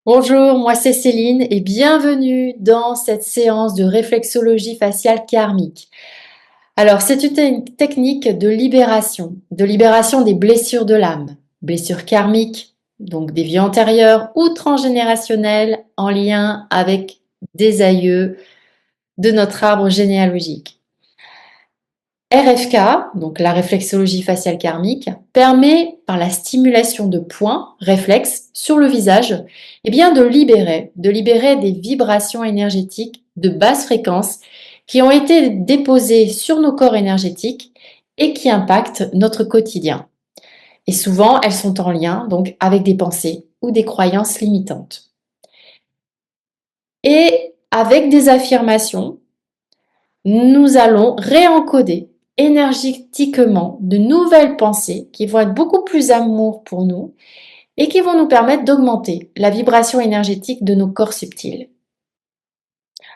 Bonjour, moi c'est Céline et bienvenue dans cette séance de réflexologie faciale karmique. Alors, c'est une technique de libération des blessures de l'âme, blessures karmiques, donc des vies antérieures ou transgénérationnelles en lien avec des aïeux de notre arbre généalogique. RFK, donc la réflexologie faciale karmique, permet par la stimulation de points réflexes sur le visage, de libérer des vibrations énergétiques de basse fréquence qui ont été déposées sur nos corps énergétiques et qui impactent notre quotidien. Et souvent, elles sont en lien donc avec des pensées ou des croyances limitantes. Et avec des affirmations, nous allons réencoder énergétiquement de nouvelles pensées qui vont être beaucoup plus amour pour nous et qui vont nous permettre d'augmenter la vibration énergétique de nos corps subtils.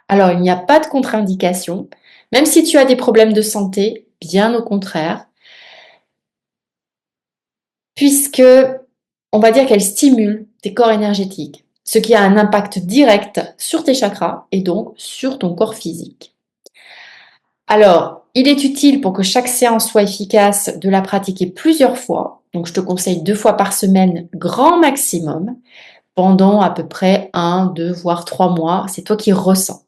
Alors, il n'y a pas de contre-indication, même si tu as des problèmes de santé, bien au contraire, puisque on va dire qu'elle stimule tes corps énergétiques, ce qui a un impact direct sur tes chakras et donc sur ton corps physique. Alors, il est utile pour que chaque séance soit efficace de la pratiquer plusieurs fois. Donc, je te conseille 2 fois par semaine, grand maximum, pendant à peu près 1, 2, voire 3 mois. C'est toi qui ressens.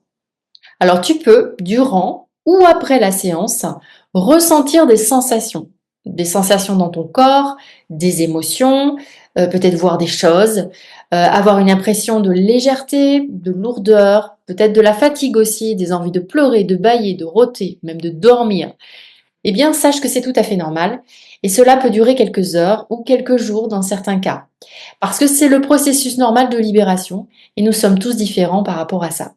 Alors, tu peux, durant ou après la séance, ressentir des sensations dans ton corps, des émotions, peut-être voir des choses, avoir une impression de légèreté, de lourdeur, peut-être de la fatigue aussi, des envies de pleurer, de bâiller, de rôter, même de dormir. Eh bien, sache que c'est tout à fait normal et cela peut durer quelques heures ou quelques jours dans certains cas. Parce que c'est le processus normal de libération et nous sommes tous différents par rapport à ça.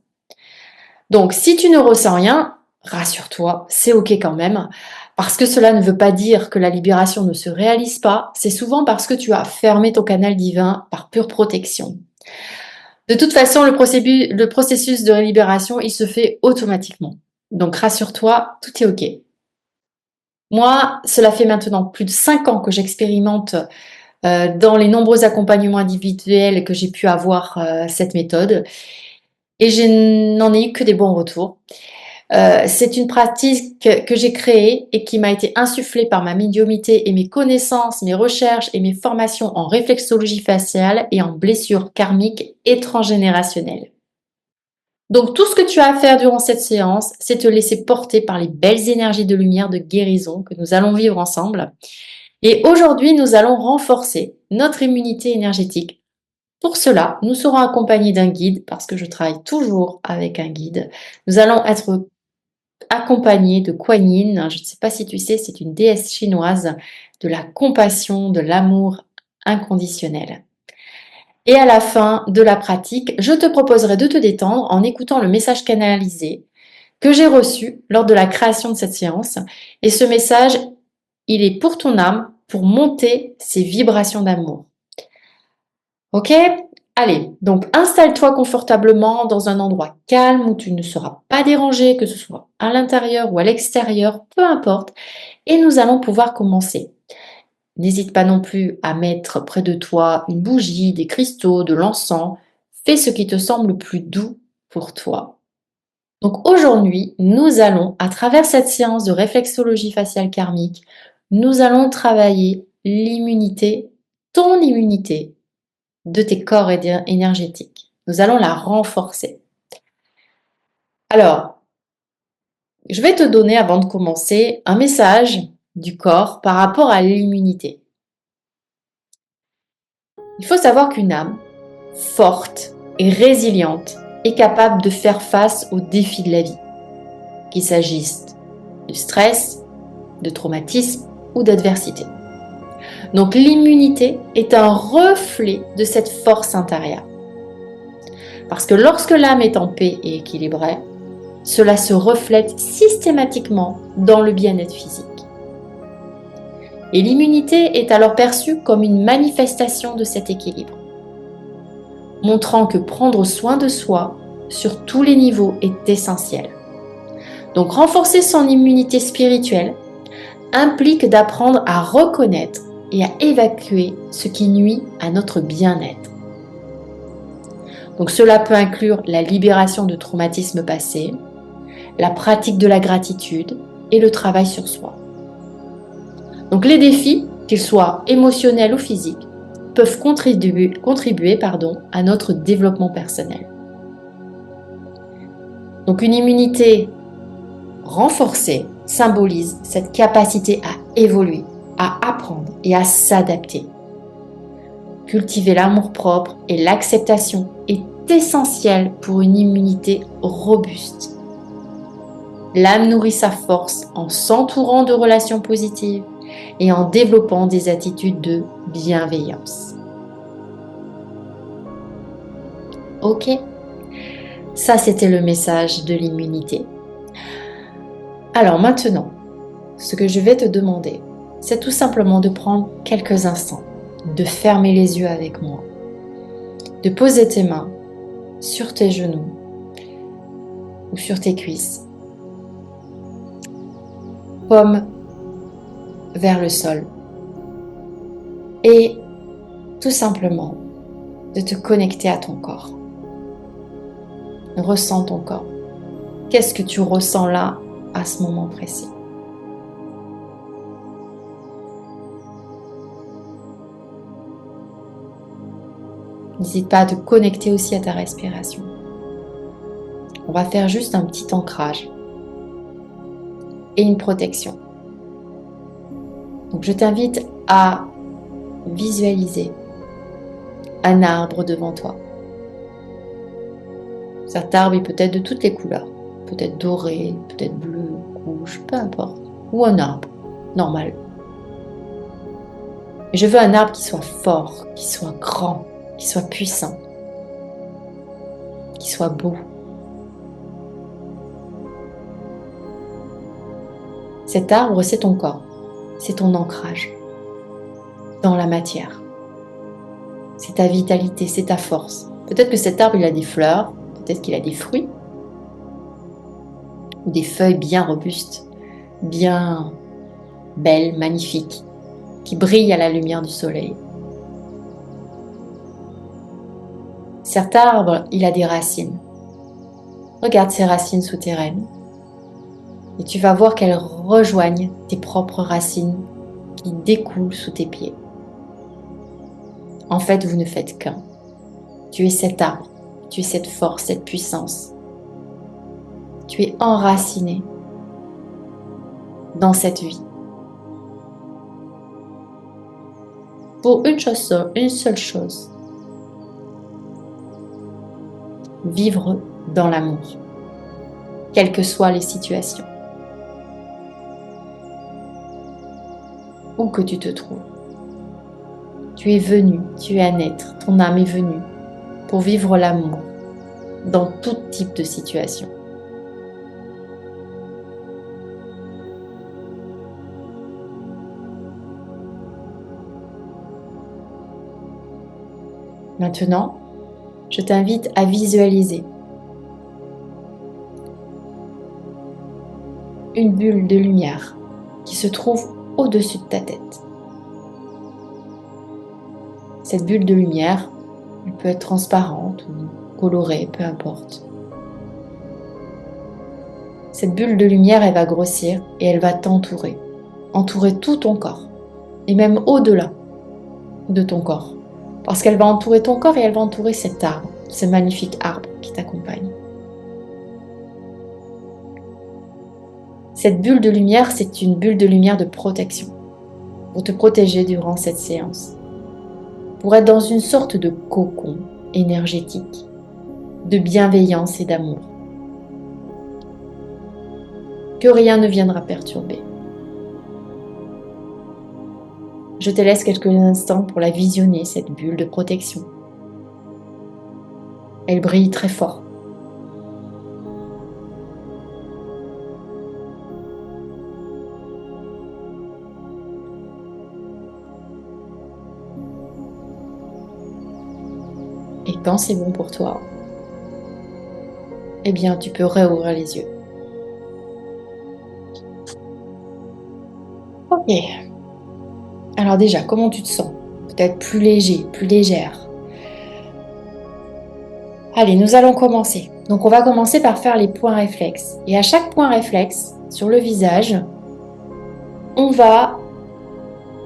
Donc, si tu ne ressens rien, rassure-toi, c'est OK quand même, parce que cela ne veut pas dire que la libération ne se réalise pas, c'est souvent parce que tu as fermé ton canal divin par pure protection. De toute façon, le processus de libération, il se fait automatiquement. Donc, rassure-toi, tout est OK. Moi, cela fait maintenant plus de 5 ans que j'expérimente dans les nombreux accompagnements individuels que j'ai pu avoir cette méthode et je n'en ai eu que des bons retours. C'est une pratique que j'ai créée et qui m'a été insufflée par ma médiumnité et mes connaissances, mes recherches et mes formations en réflexologie faciale et en blessures karmiques et transgénérationnelles. Donc tout ce que tu as à faire durant cette séance, c'est te laisser porter par les belles énergies de lumière de guérison que nous allons vivre ensemble. Et aujourd'hui, nous allons renforcer notre immunité énergétique. Pour cela, nous serons accompagnés d'un guide, parce que je travaille toujours avec un guide. Nous allons être accompagnée de Kuan Yin. Je ne sais pas si tu sais, c'est une déesse chinoise de la compassion, de l'amour inconditionnel. Et à la fin de la pratique, je te proposerai de te détendre en écoutant le message canalisé que j'ai reçu lors de la création de cette séance. Et ce message, il est pour ton âme, pour monter ses vibrations d'amour. Ok? Allez, donc installe-toi confortablement dans un endroit calme où tu ne seras pas dérangé, que ce soit à l'intérieur ou à l'extérieur, peu importe, et nous allons pouvoir commencer. N'hésite pas non plus à mettre près de toi une bougie, des cristaux, de l'encens. Fais ce qui te semble le plus doux pour toi. Donc aujourd'hui, nous allons, à travers cette séance de réflexologie faciale karmique, nous allons travailler l'immunité, ton immunité de tes corps énergétiques. Nous allons la renforcer. Alors, je vais te donner, avant de commencer, un message du corps par rapport à l'immunité. Il faut savoir qu'une âme forte et résiliente est capable de faire face aux défis de la vie, qu'il s'agisse de stress, de traumatisme ou d'adversité. Donc l'immunité est un reflet de cette force intérieure. Parce que lorsque l'âme est en paix et équilibrée, cela se reflète systématiquement dans le bien-être physique. Et l'immunité est alors perçue comme une manifestation de cet équilibre, montrant que prendre soin de soi sur tous les niveaux est essentiel. Donc renforcer son immunité spirituelle implique d'apprendre à reconnaître et à évacuer ce qui nuit à notre bien-être. Donc cela peut inclure la libération de traumatismes passés, la pratique de la gratitude et le travail sur soi. Donc les défis, qu'ils soient émotionnels ou physiques, peuvent contribuer à notre développement personnel. Donc une immunité renforcée symbolise cette capacité à évoluer, à apprendre et à s'adapter. Cultiver l'amour-propre et l'acceptation est essentiel pour une immunité robuste. L'âme nourrit sa force en s'entourant de relations positives et en développant des attitudes de bienveillance. Ok, ça c'était le message de l'immunité. Alors maintenant, ce que je vais te demander, c'est tout simplement de prendre quelques instants, de fermer les yeux avec moi, de poser tes mains sur tes genoux ou sur tes cuisses, paume vers le sol, et tout simplement de te connecter à ton corps. Ressens ton corps. Qu'est-ce que tu ressens là à ce moment précis? N'hésite pas à te connecter aussi à ta respiration. On va faire juste un petit ancrage et une protection. Donc je t'invite à visualiser un arbre devant toi. Cet arbre est peut-être de toutes les couleurs, peut-être doré, peut-être bleu, rouge, peu importe, ou un arbre normal. Et je veux un arbre qui soit fort, qui soit grand, qui soit puissant, qui soit beau. Cet arbre, c'est ton corps, c'est ton ancrage dans la matière. C'est ta vitalité, c'est ta force. Peut-être que cet arbre, il a des fleurs, peut-être qu'il a des fruits, ou des feuilles bien robustes, bien belles, magnifiques, qui brillent à la lumière du soleil. Cet arbre, il a des racines. Regarde ces racines souterraines et tu vas voir qu'elles rejoignent tes propres racines qui découlent sous tes pieds. En fait, vous ne faites qu'un. Tu es cet arbre, tu es cette force, cette puissance. Tu es enraciné dans cette vie. Pour une seule chose, vivre dans l'amour, quelles que soient les situations, où que tu te trouves. Tu es venu, tu es à naître, ton âme est venue pour vivre l'amour dans tout type de situation. Maintenant, je t'invite à visualiser une bulle de lumière qui se trouve au-dessus de ta tête. Cette bulle de lumière, elle peut être transparente ou colorée, peu importe. Cette bulle de lumière, elle va grossir et elle va t'entourer, entourer tout ton corps, et même au-delà de ton corps. Parce qu'elle va entourer ton corps et elle va entourer cet arbre, ce magnifique arbre qui t'accompagne. Cette bulle de lumière, c'est une bulle de lumière de protection, pour te protéger durant cette séance, pour être dans une sorte de cocon énergétique, de bienveillance et d'amour, que rien ne viendra perturber. Je te laisse quelques instants pour la visionner, cette bulle de protection. Elle brille très fort. Et quand c'est bon pour toi, eh bien, tu peux réouvrir les yeux. Ok. Alors déjà, comment tu te sens? Peut-être plus léger, plus légère. Allez, nous allons commencer. Donc on va commencer par faire les points réflexes. Et à chaque point réflexe, sur le visage, on va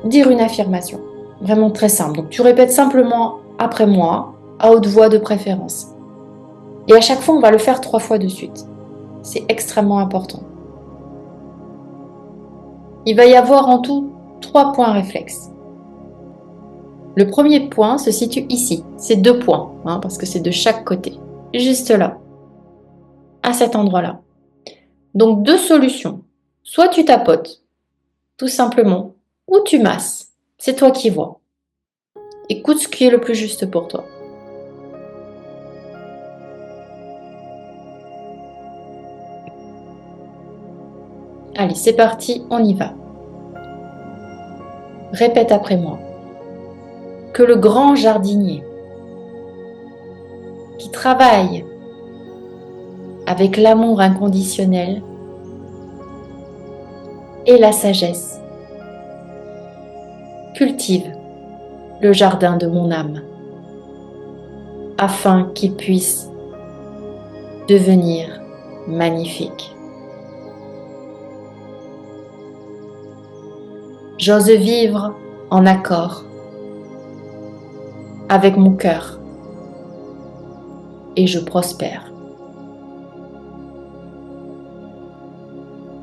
dire une affirmation. Vraiment très simple. Donc tu répètes simplement après moi, à haute voix de préférence. Et à chaque fois, on va le faire 3 fois de suite. C'est extrêmement important. Il va y avoir en tout 3 points réflexes. Le premier point se situe ici. C'est 2 points, parce que c'est de chaque côté. Juste là. À cet endroit-là. Donc 2 solutions. Soit tu tapotes, tout simplement, ou tu masses. C'est toi qui vois. Écoute ce qui est le plus juste pour toi. Allez, c'est parti, on y va. Répète après moi. Que le grand jardinier qui travaille avec l'amour inconditionnel et la sagesse cultive le jardin de mon âme afin qu'il puisse devenir magnifique. J'ose vivre en accord avec mon cœur et je prospère.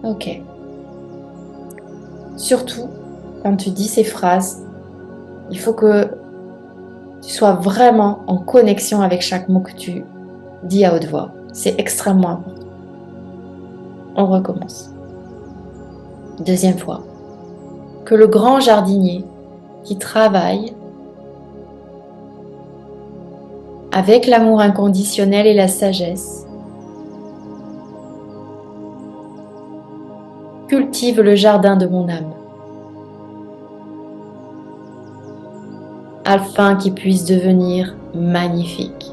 Ok. Surtout, quand tu dis ces phrases, il faut que tu sois vraiment en connexion avec chaque mot que tu dis à haute voix. C'est extrêmement important. On recommence. Deuxième fois. Que le grand jardinier qui travaille avec l'amour inconditionnel et la sagesse cultive le jardin de mon âme afin qu'il puisse devenir magnifique.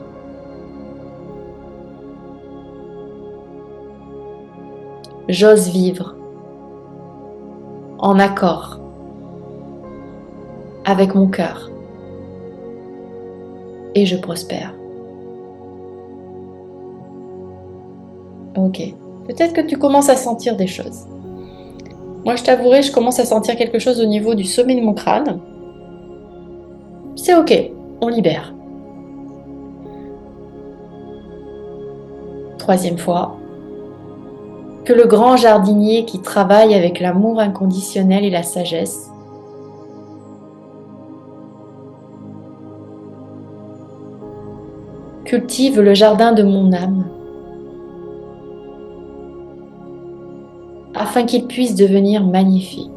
J'ose vivre en accord avec mon cœur et je prospère. Ok, peut-être que tu commences à sentir des choses. Moi, je t'avouerai, je commence à sentir quelque chose au niveau du sommet de mon crâne. C'est ok, on libère. Troisième fois. Que le grand jardinier qui travaille avec l'amour inconditionnel et la sagesse cultive le jardin de mon âme afin qu'il puisse devenir magnifique.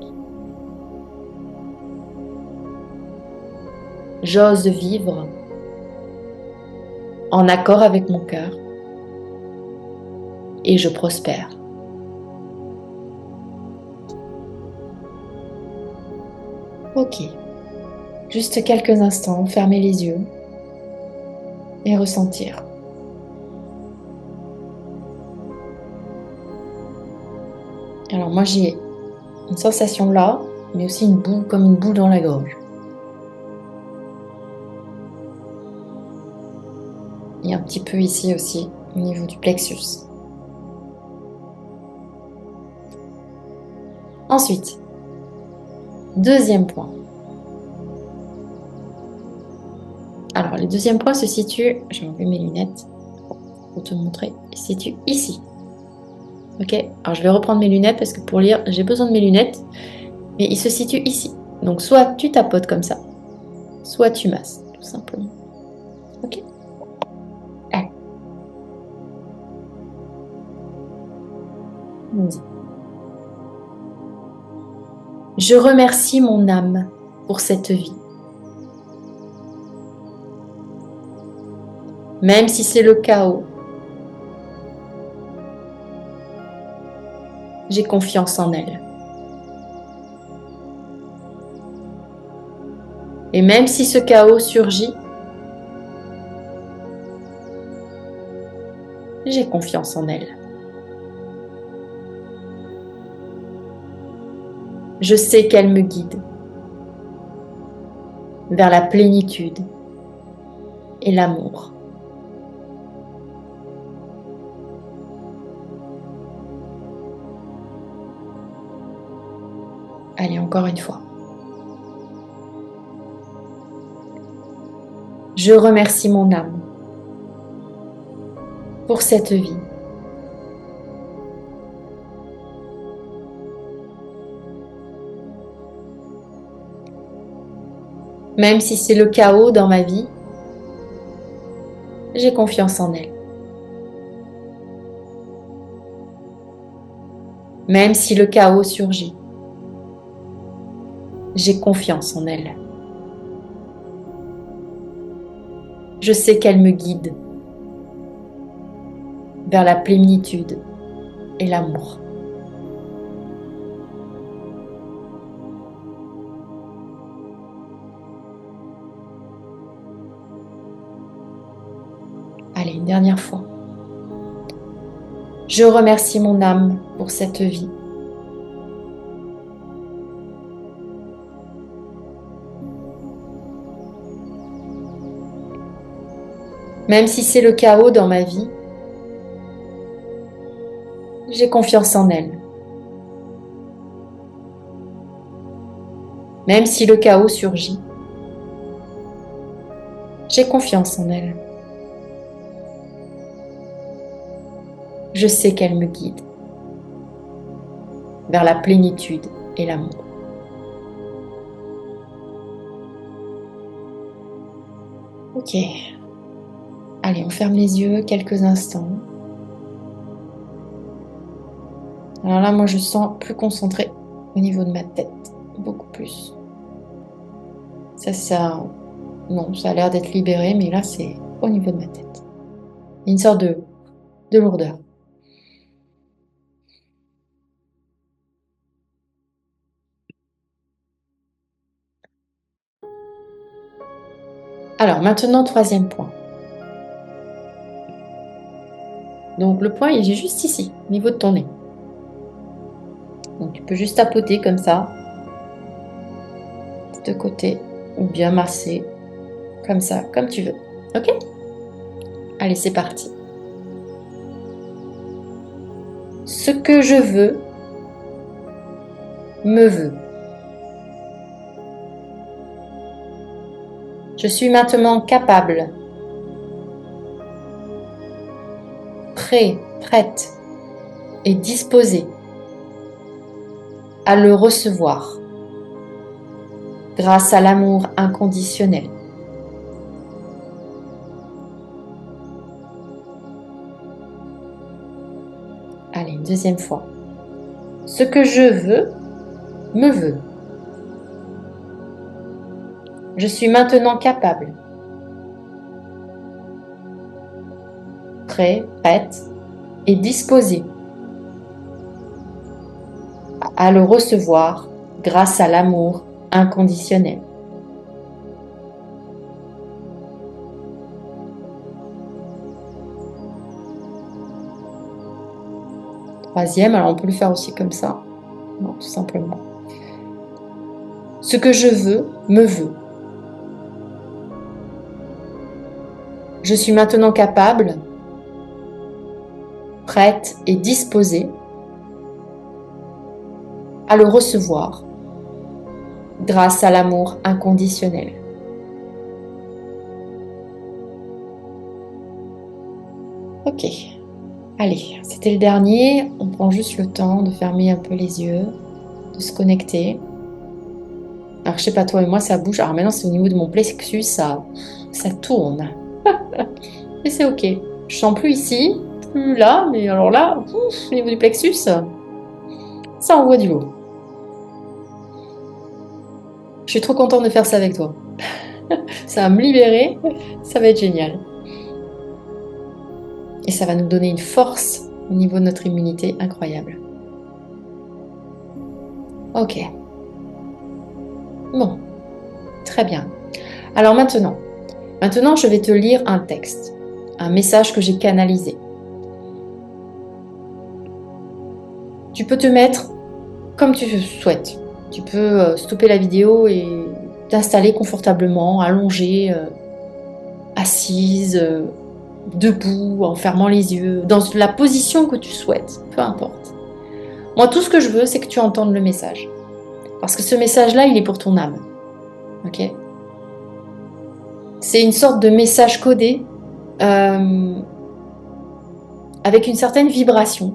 J'ose vivre en accord avec mon cœur et je prospère. Ok, juste quelques instants, fermez les yeux et ressentir. Alors moi j'ai une sensation là, mais aussi une boule, comme une boule dans la gorge. Et un petit peu ici aussi, au niveau du plexus. Ensuite, deuxième point. Alors, le deuxième point se situe, je vais enlever mes lunettes pour te montrer, il se situe ici. Ok, alors je vais reprendre mes lunettes parce que pour lire, j'ai besoin de mes lunettes, mais il se situe ici. Donc, soit tu tapotes comme ça, soit tu masses, tout simplement. Ok. Allez. Vas-y. Je remercie mon âme pour cette vie. Même si c'est le chaos, j'ai confiance en elle. Et même si ce chaos surgit, j'ai confiance en elle. Je sais qu'elle me guide vers la plénitude et l'amour. Encore une fois. Je remercie mon âme pour cette vie. Même si c'est le chaos dans ma vie, j'ai confiance en elle. Même si le chaos surgit, j'ai confiance en elle. Je sais qu'elle me guide vers la plénitude et l'amour. Allez, une dernière fois. Je remercie mon âme pour cette vie. Même si c'est le chaos dans ma vie, j'ai confiance en elle. Même si le chaos surgit, j'ai confiance en elle. Je sais qu'elle me guide vers la plénitude et l'amour. Ok. Allez, on ferme les yeux quelques instants. Alors là, moi, je sens plus concentré au niveau de ma tête, beaucoup plus. Non, ça a l'air d'être libéré, mais là, c'est au niveau de ma tête. Il y a une sorte de lourdeur. Alors, maintenant, troisième point. Donc, le point, il est juste ici, au niveau de ton nez. Donc, tu peux juste tapoter comme ça, de côté, ou bien masser, comme ça, comme tu veux. Ok? Allez, c'est parti. Ce que je veux, me veut. Je suis maintenant capable, prêt, prête et disposée à le recevoir grâce à l'amour inconditionnel. Allez, une deuxième fois. Ce que je veux, me veut. Je suis maintenant capable, prêt, prête et disposée à le recevoir grâce à l'amour inconditionnel. Troisième, alors on peut le faire aussi comme ça. Non, tout simplement. Ce que je veux, me veut. Je suis maintenant capable, prête et disposée à le recevoir grâce à l'amour inconditionnel. Ok, allez, c'était le dernier. On prend juste le temps de fermer un peu les yeux, de se connecter. Alors je sais pas toi et moi ça bouge. Alors maintenant c'est au niveau de mon plexus, ça tourne. Et c'est ok. Je sens plus ici, plus là, mais alors là, au niveau du plexus, ça envoie du lourd. Je suis trop contente de faire ça avec toi. Ça va me libérer, ça va être génial. Et ça va nous donner une force au niveau de notre immunité incroyable. Ok. Bon, très bien. Alors maintenant, je vais te lire un texte, un message que j'ai canalisé. Tu peux te mettre comme tu souhaites. Tu peux stopper la vidéo et t'installer confortablement, allongé, assise, debout, en fermant les yeux, dans la position que tu souhaites, peu importe. Moi, tout ce que je veux, c'est que tu entendes le message. Parce que ce message-là, il est pour ton âme. Ok? C'est une sorte de message codé avec une certaine vibration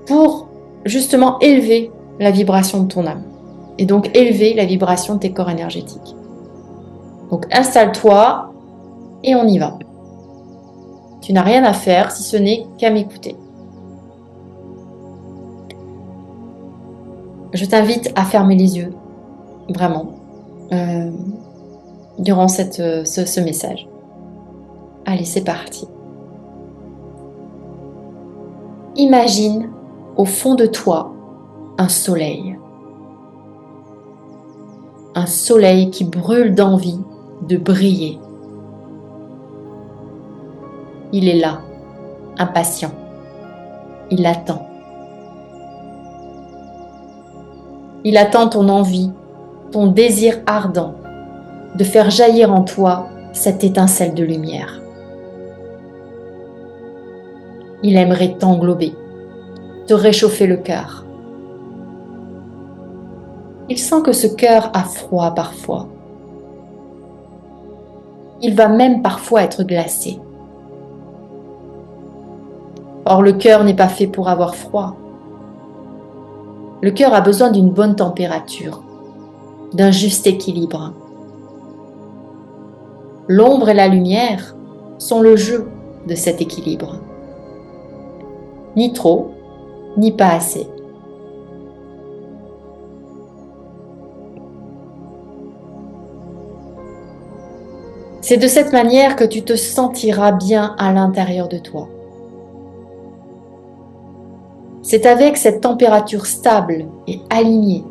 pour justement élever la vibration de ton âme et donc élever la vibration de tes corps énergétiques. Donc installe-toi et on y va. Tu n'as rien à faire si ce n'est qu'à m'écouter. Je t'invite à fermer les yeux, vraiment, durant ce message. Allez, c'est parti. Imagine au fond de toi un soleil. Un soleil qui brûle d'envie de briller. Il est là, impatient. Il attend. Il attend ton envie, ton désir ardent de faire jaillir en toi cette étincelle de lumière. Il aimerait t'englober, te réchauffer le cœur. Il sent que ce cœur a froid parfois. Il va même parfois être glacé. Or, le cœur n'est pas fait pour avoir froid. Le cœur a besoin d'une bonne température, d'un juste équilibre. L'ombre et la lumière sont le jeu de cet équilibre. Ni trop, ni pas assez. C'est de cette manière que tu te sentiras bien à l'intérieur de toi. C'est avec cette température stable et alignée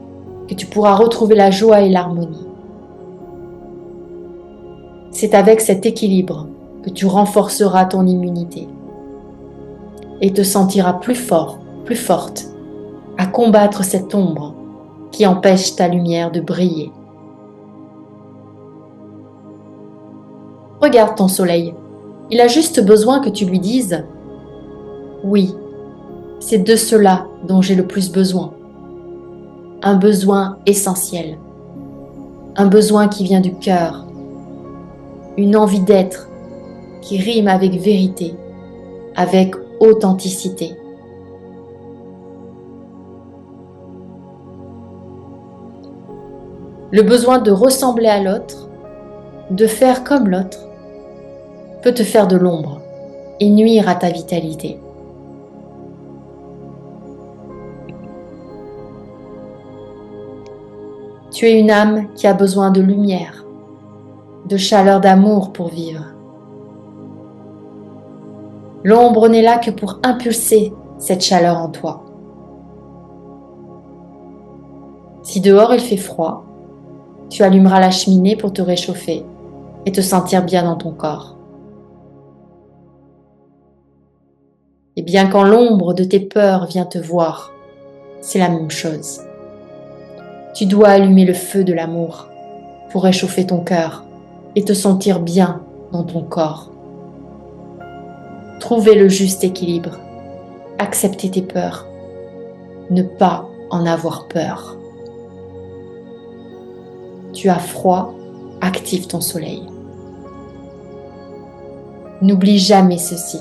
que tu pourras retrouver la joie et l'harmonie. C'est avec cet équilibre que tu renforceras ton immunité et te sentiras plus fort, plus forte à combattre cette ombre qui empêche ta lumière de briller. Regarde ton soleil. Il a juste besoin que tu lui dises « Oui, c'est de cela dont j'ai le plus besoin. » Un besoin essentiel. Un besoin qui vient du cœur. Une envie d'être qui rime avec vérité, avec authenticité. Le besoin de ressembler à l'autre, de faire comme l'autre, peut te faire de l'ombre et nuire à ta vitalité. Tu es une âme qui a besoin de lumière, de chaleur d'amour pour vivre. L'ombre n'est là que pour impulser cette chaleur en toi. Si dehors il fait froid, tu allumeras la cheminée pour te réchauffer et te sentir bien dans ton corps. Et bien quand l'ombre de tes peurs vient te voir, c'est la même chose. Tu dois allumer le feu de l'amour pour réchauffer ton cœur et te sentir bien dans ton corps. Trouver le juste équilibre, accepter tes peurs, ne pas en avoir peur. Tu as froid, active ton soleil. N'oublie jamais ceci.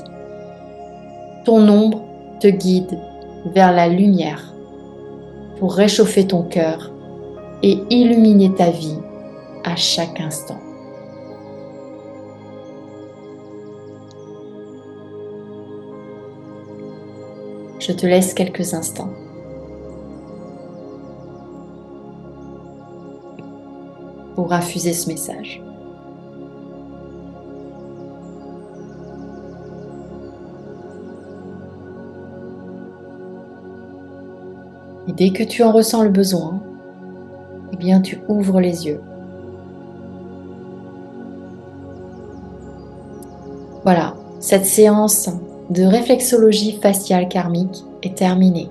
Ton ombre te guide vers la lumière pour réchauffer ton cœur et illuminer ta vie à chaque instant. Je te laisse quelques instants. Pour infuser ce message. Et dès que tu en ressens le besoin, eh bien tu ouvres les yeux. Voilà, cette séance de réflexologie faciale karmique est terminée.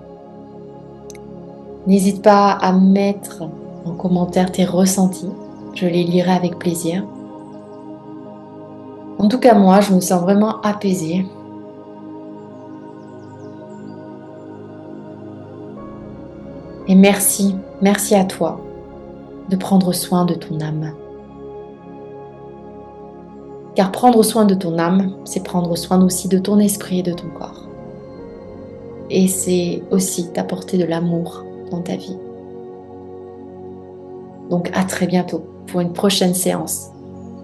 N'hésite pas à mettre en commentaire tes ressentis, je les lirai avec plaisir. En tout cas moi, je me sens vraiment apaisée. Et merci, merci à toi de prendre soin de ton âme. Car prendre soin de ton âme, c'est prendre soin aussi de ton esprit et de ton corps. Et c'est aussi t'apporter de l'amour dans ta vie. Donc à très bientôt pour une prochaine séance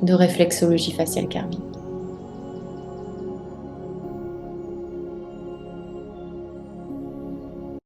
de réflexologie faciale karmique.